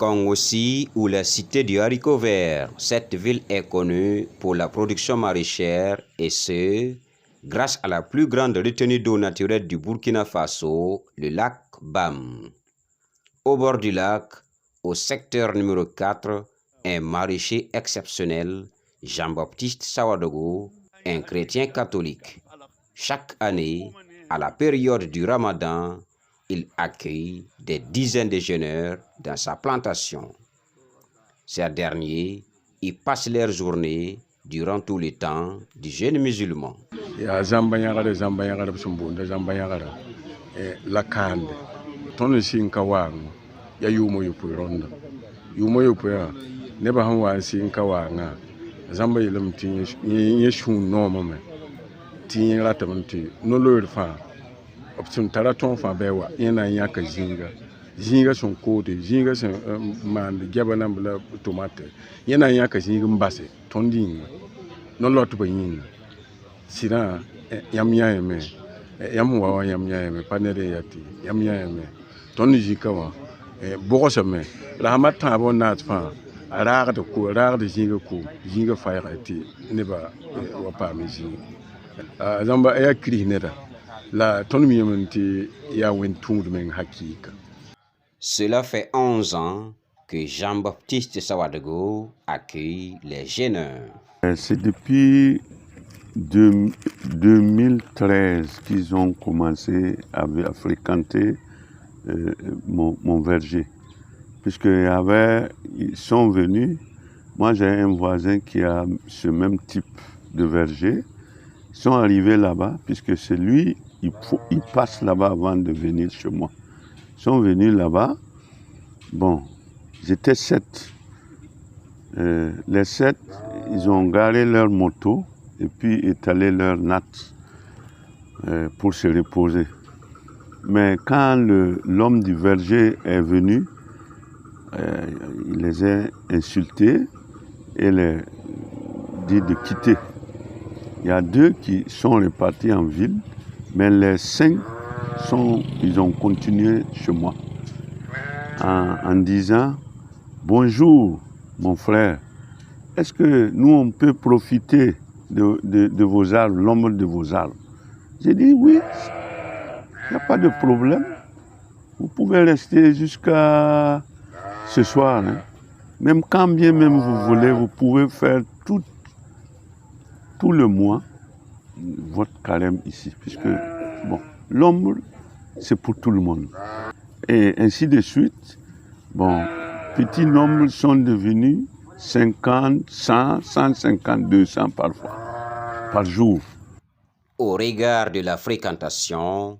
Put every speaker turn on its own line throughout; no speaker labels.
Kong aussi, ou la cité du haricot vert. Cette ville est connue pour la production maraîchère et ce, grâce à la plus grande retenue d'eau naturelle du Burkina Faso, le lac Bam. Au bord du lac, au secteur numéro 4, un maraîcher exceptionnel, Jean-Baptiste Sawadogo, un chrétien catholique. Chaque année, à la période du Ramadan, il accueille des dizaines de jeûneurs dans sa plantation. Ces derniers y passent leur journée durant tout le temps du jeûne musulman.
Option taraton fa bewa yana yaka jinga son côté jinga son man gabana bla tomate yana yaka jinga mbase tonding no lot ba yin sira yam yame yam wa yam yame panere yati yam yame ton jika wa bogosa me rahmat ta bon nat fa raag de jinga fa yati ne ba wa pa mi jinga zamba ya kri neda.
Cela fait 11 ans que Jean-Baptiste Sawadogo accueille les jeûneurs.
C'est depuis 2013 qu'ils ont commencé à fréquenter mon verger. Puisqu'ils sont venus, moi j'ai un voisin qui a ce même type de verger. Ils sont arrivés là-bas, puisque c'est lui, il passe là-bas avant de venir chez moi. Ils sont venus là-bas. Bon, j'étais 7. Les 7, ils ont garé leur moto et puis étalé leur natte pour se reposer. Mais quand l'homme du verger est venu, il les a insultés et les dit de quitter. Il y a 2 qui sont repartis en ville, mais les 5 ils ont continué chez moi en disant « Bonjour mon frère, est-ce que nous on peut profiter de vos arbres, l'ombre de vos arbres ?» J'ai dit « Oui, il n'y a pas de problème, vous pouvez rester jusqu'à ce soir. Hein. Même quand bien même vous voulez, vous pouvez faire tout le mois votre carême ici, puisque bon, l'ombre, c'est pour tout le monde. Et ainsi de suite, bon, petits nombres sont devenus 50, 100, 150, 200 parfois, par jour.
Au regard de la fréquentation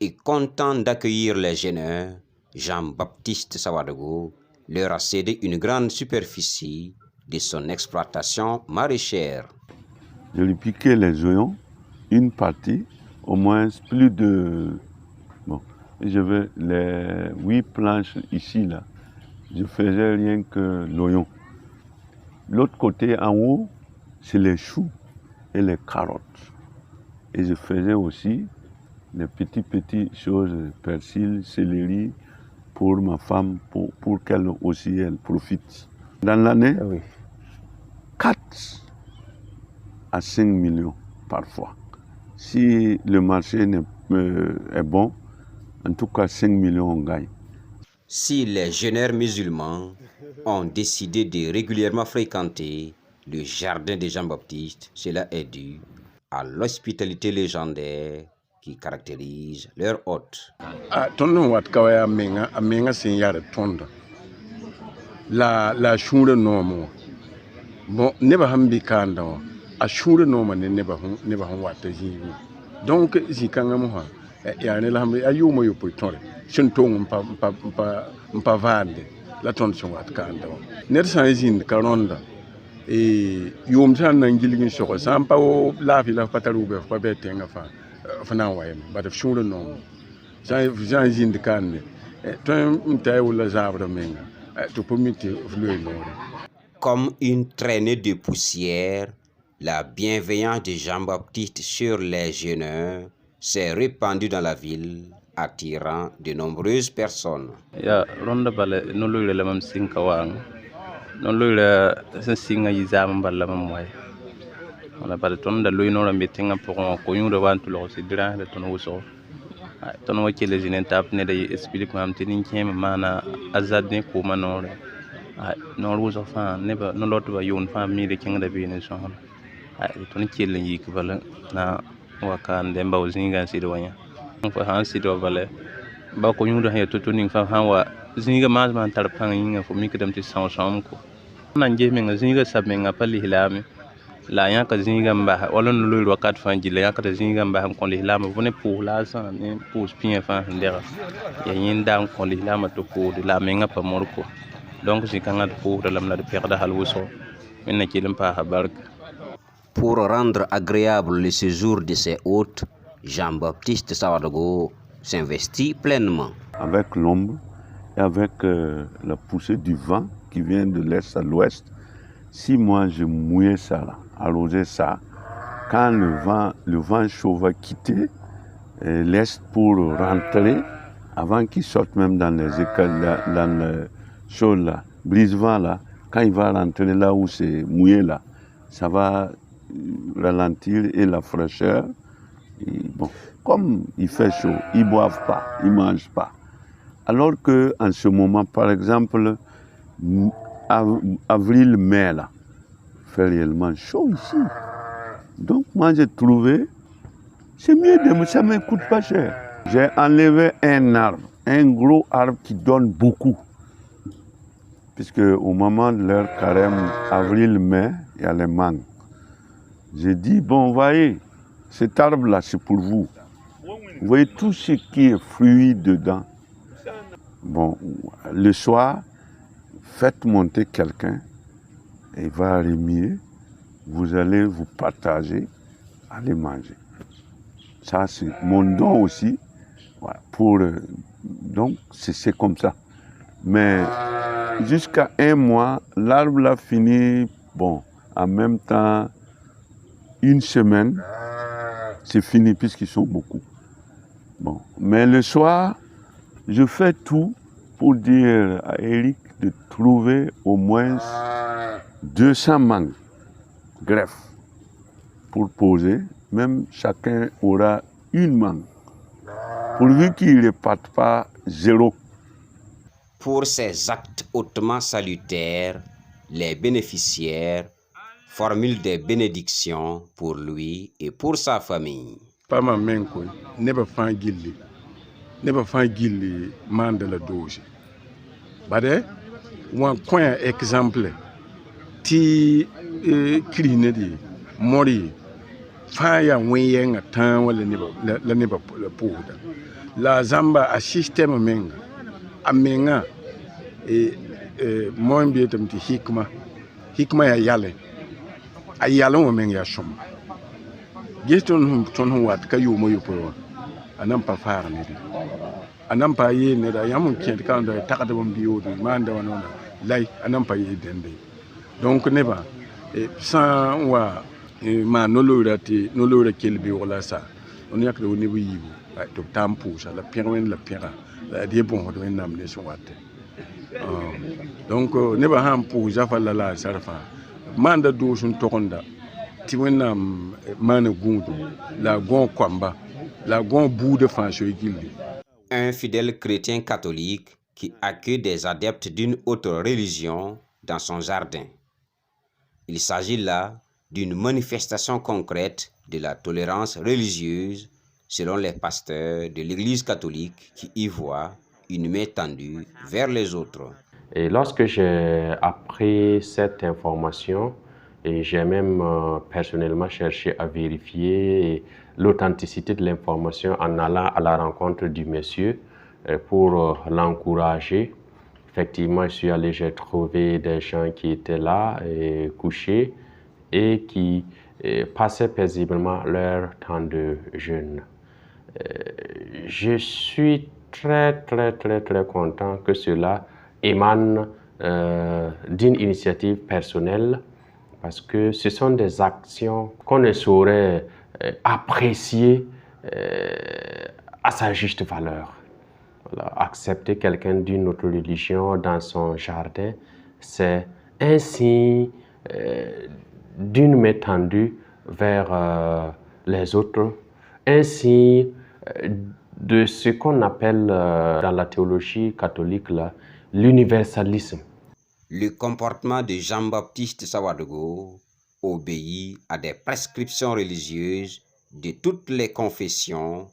et content d'accueillir les jeûneurs, Jean-Baptiste Sawadogo leur a cédé une grande superficie de son exploitation maraîchère.
Je lui piquais les oignons, une partie, au moins plus de... Bon, j'avais les 8 planches ici, là. Je faisais rien que l'oignon. L'autre côté, en haut, c'est les choux et les carottes. Et je faisais aussi les petites choses, persil, céleri, pour ma femme, pour qu'elle aussi, elle profite. Dans l'année, 4 à 5 millions parfois. Si le marché est bon, en tout cas 5 millions on gagne.
Si les jeûneurs musulmans ont décidé de régulièrement fréquenter le jardin de Jean-Baptiste, cela est dû à l'hospitalité légendaire qui caractérise leur hôte.
La choure nomo. Bon, never hambi kanda. A choure noma never wata jivu. Donc, Zikanga yani lambe ayumo yo poitore. Shuntong mpa vande. La tonson wat kanda. Nersan izin karonda. Yom san nangilin soko. Sampa o lafi la patarube fa betenga fa. Fanawayem. But if choure nomo. Zan izin de kande.
Comme une traînée de poussière, la bienveillance de Jean-Baptiste sur les jeûneurs s'est répandue dans la ville attirant de nombreuses personnes.
Ya ronda bale no lule la mam sinka wang no lule sen singa yizam balla mam way wala bale ton da luy no rambe tinga pour ko yuro wantu lo ci dira de ton wuso ton wacce les jinen tap ne day explique mam tin kema mana azad ne ko manore no wuso fa ne ba no lot ba yun fa mi de kinga da bi ne so ton kille yik bala na wakan de mbaw zinga ci do wanya fa han ci do bale ba ko yũuda sẽn yaa to-to ning fãa sãn wa zĩiga maas maan tar pãng yĩnga fo mikdame tɩ são-sõm ko nan ges menga zĩiga sab menga pa lislaame la a yãka zĩiga n basa wala no loeer wakat fãa gilla yãkda zĩiga n bas n kõ lislaama fo ne pʋʋs la a sã ne pʋʋs pĩã fãa sẽn dɛga yaa yẽnda n kõ lislaama tɩ pʋʋsde la a menga pa mor ko donc zĩ-kãngã d pʋʋsda lame la d pɛgda hal wʋsgo wẽnna kell n paasa barka.
Pour rendre agréable le séjour de ses hôtes, Jean-Baptiste Sawadogo s'investit pleinement.
Avec l'ombre et avec la poussée du vent qui vient de l'est à l'ouest, si moi je mouillais ça, là, arrosais ça, quand le vent chaud va quitter l'est pour rentrer, avant qu'il sorte même dans les écoles, dans le chaud là, brise-vent là, quand il va rentrer là où c'est mouillé là, ça va ralentir et la fraîcheur. Et bon, comme il fait chaud, ils ne boivent pas, ils ne mangent pas. Alors qu'en ce moment, par exemple, avril-mai, là, il fait réellement chaud ici. Donc moi j'ai trouvé, c'est mieux de ça ne me coûte pas cher. J'ai enlevé un arbre, un gros arbre qui donne beaucoup. Puisque au moment de leur carême, avril-mai, il y a les mangues. J'ai dit, bon, voyez, cet arbre-là, c'est pour vous. Vous voyez tout ce qui est fruit dedans. Bon, le soir, faites monter quelqu'un, il va remuer, vous allez vous partager, allez manger. Ça, c'est mon don aussi. Voilà, donc, c'est comme ça. Mais jusqu'à un mois, l'arbre a fini, bon, en même temps, une semaine, c'est fini puisqu'ils sont beaucoup. Bon, mais le soir, je fais tout pour dire à Eric de trouver au moins 200 mangues, greffes, pour poser. Même chacun aura une mangue, pourvu qu'il ne reparte pas zéro.
Pour ces actes hautement salutaires, les bénéficiaires formulent des bénédictions pour lui et pour sa famille.
Pama menko neba fan gilli mandala doji bade wan coin exemple ti krine di mori fa ya wenyenga tan wala neba pouda la zamba a système menga amenga mon bietam ti hikma ya yale ayalon wo menga ya shom geston ton wat ka yumo yupo anam pa far ne di anam pa ye ne da yamun kent kan da takada bam biyo di manda wana lay anam pa ye dende donc ne ba sans wa ma nolora kelbi wala sa on yak do ne bu yibu to tampu sa la pirwen la pira la die bon do nam ne so watte donc ne ba ham pou jafa la sarfa manda do sun tokonda ti wennam mana gundu la gon kwamba la gon bout de fancho gildi.
Un fidèle chrétien catholique qui accueille des adeptes d'une autre religion dans son jardin. Il s'agit là d'une manifestation concrète de la tolérance religieuse selon les pasteurs de l'Église catholique qui y voient une main tendue vers les autres.
Et lorsque j'ai appris cette information, et j'ai même personnellement cherché à vérifier l'authenticité de l'information en allant à la rencontre du monsieur pour l'encourager. Effectivement, je suis allé, j'ai trouvé des gens qui étaient là, couchés, et qui passaient paisiblement leur temps de jeûne. Je suis très content que cela émane d'une initiative personnelle, parce que ce sont des actions qu'on ne saurait apprécier à sa juste valeur. Voilà, accepter quelqu'un d'une autre religion dans son jardin, c'est un signe d'une main tendue vers les autres, un signe de ce qu'on appelle dans la théologie catholique l'universalisme.
Le comportement de Jean-Baptiste Sawadogo obéit à des prescriptions religieuses de toutes les confessions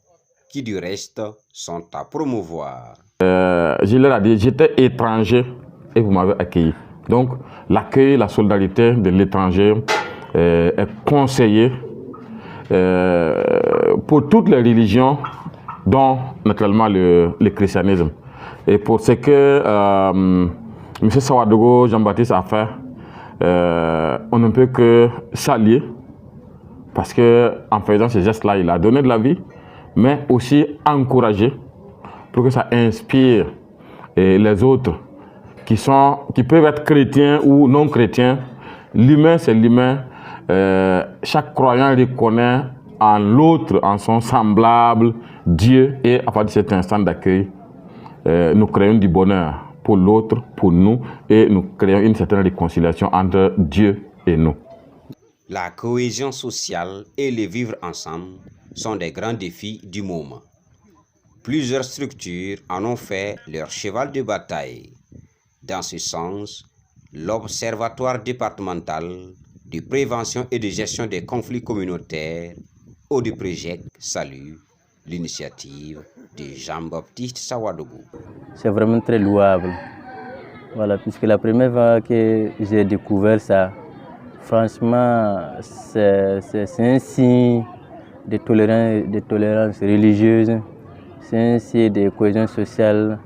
qui du reste sont à promouvoir.
Je leur ai dit, j'étais étranger et vous m'avez accueilli. Donc l'accueil, la solidarité de l'étranger est conseillée pour toutes les religions, dont naturellement le christianisme. Et pour ce que M. Sawadogo, Jean-Baptiste a fait, on ne peut que saluer, parce qu'en faisant ce geste-là, il a donné de la vie, mais aussi encourager pour que ça inspire les autres qui peuvent être chrétiens ou non chrétiens. L'humain, c'est l'humain. Chaque croyant reconnaît en l'autre, en son semblable, Dieu. Et à partir de cet instant d'accueil, nous créons du bonheur pour l'autre, pour nous, et nous créons une certaine réconciliation entre Dieu et nous.
La cohésion sociale et le vivre ensemble sont des grands défis du moment. Plusieurs structures en ont fait leur cheval de bataille. Dans ce sens, l'Observatoire départemental de prévention et de gestion des conflits communautaires, ODPREGEC, salue l'initiative de Jean-Baptiste Sawadogo.
C'est vraiment très louable. Voilà, puisque la première fois que j'ai découvert ça, franchement, c'est un signe de tolérance religieuse, c'est un signe de cohésion sociale,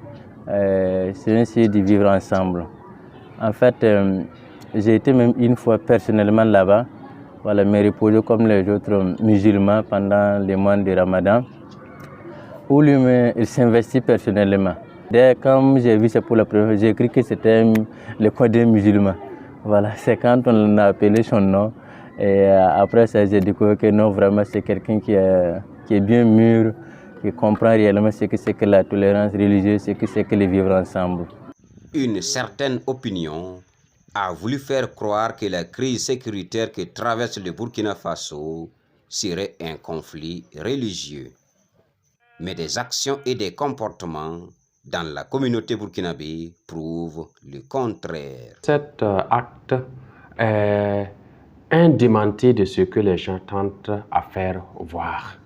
c'est un signe de vivre ensemble. En fait, j'ai été même une fois personnellement là-bas, voilà, me reposer comme les autres musulmans pendant les mois de Ramadan, où lui, il s'investit personnellement. Dès quand j'ai vu ça pour la première fois, j'ai cru que c'était le coin des musulmans. Voilà, c'est quand on a appelé son nom. Et après ça, j'ai découvert que non, vraiment, c'est quelqu'un qui est bien mûr, qui comprend réellement ce que c'est que la tolérance religieuse, ce que c'est que le vivre ensemble.
Une certaine opinion a voulu faire croire que la crise sécuritaire que traverse le Burkina Faso serait un conflit religieux. Mais des actions et des comportements dans la communauté burkinabé prouvent le contraire.
Cet acte est un démenti de ce que les gens tentent à faire voir.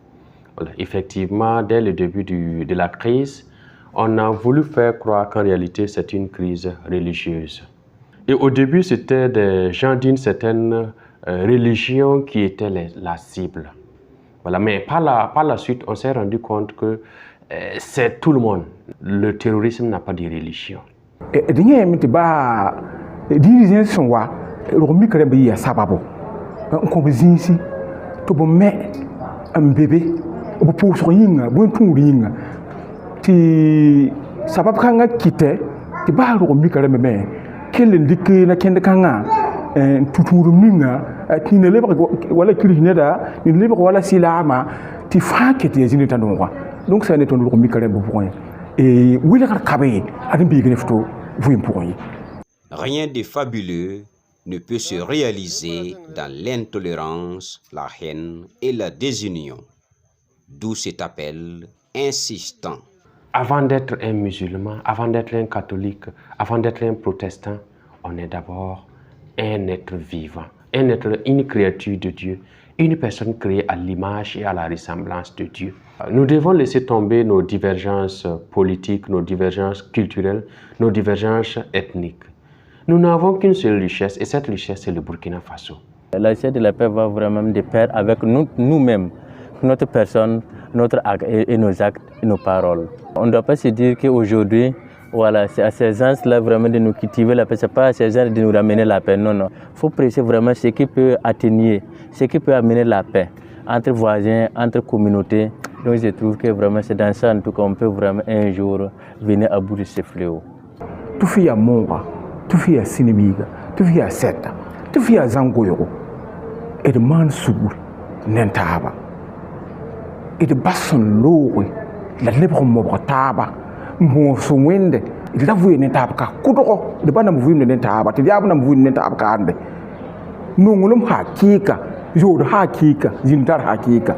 Voilà. Effectivement, dès le début de la crise, on a voulu faire croire qu'en réalité c'est une crise religieuse. Et au début, c'était des gens d'une certaine religion qui étaient la cible. Voilà. Mais par la suite, on s'est rendu compte que c'est tout le monde. Le terrorisme n'a pas de religion.
Donc ça n'est pas le point. Et oui,
rien de fabuleux ne peut se réaliser dans l'intolérance, la haine et la désunion. D'où cet appel insistant.
Avant d'être un musulman, avant d'être un catholique, avant d'être un protestant, on est d'abord un être vivant, une créature de Dieu, une personne créée à l'image et à la ressemblance de Dieu. Nous devons laisser tomber nos divergences politiques, nos divergences culturelles, nos divergences ethniques. Nous n'avons qu'une seule richesse, et cette richesse, c'est le Burkina Faso.
La richesse de la paix va vraiment de pair avec nous-mêmes, notre personne, notre acte et nos actes et nos paroles. On ne doit pas se dire qu'aujourd'hui, voilà, c'est à ces gens-là vraiment de nous cultiver la paix, ce n'est pas à ces gens de nous ramener la paix, non, non. Il faut prêcher vraiment ce qui peut atténuer, ce qui peut amener la paix entre voisins, entre communautés. Donc je trouve que vraiment c'est dans ça en tout cas on peut vraiment un jour venir à bout de ce fléau.
Tout fait à Monga, tout fait à Sinimiga, tout fait à Seta, tout fait à Zangoyoro, et de Mansour, Nentaba, et de Basson Lowe, la leb ko mo ko taaba mo so wende la vuye ne taaba ka kudo de bana mo vuye ne taaba te diabo na mo vuye ne taaba ka ande nungulum hakika jodo hakika zindar hakika.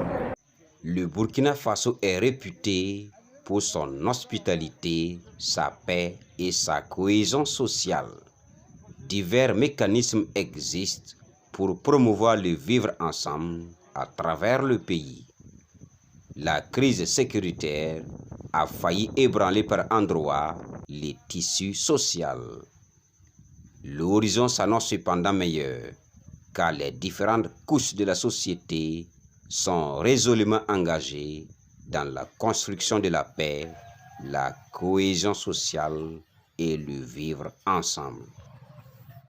Le Burkina Faso est réputé pour son hospitalité, sa paix et sa cohésion sociale. Divers mécanismes existent pour promouvoir le vivre ensemble à travers le pays. La crise sécuritaire a failli ébranler par endroits les tissus sociaux. L'horizon s'annonce cependant meilleur, car les différentes couches de la société sont résolument engagées dans la construction de la paix, la cohésion sociale et le vivre ensemble.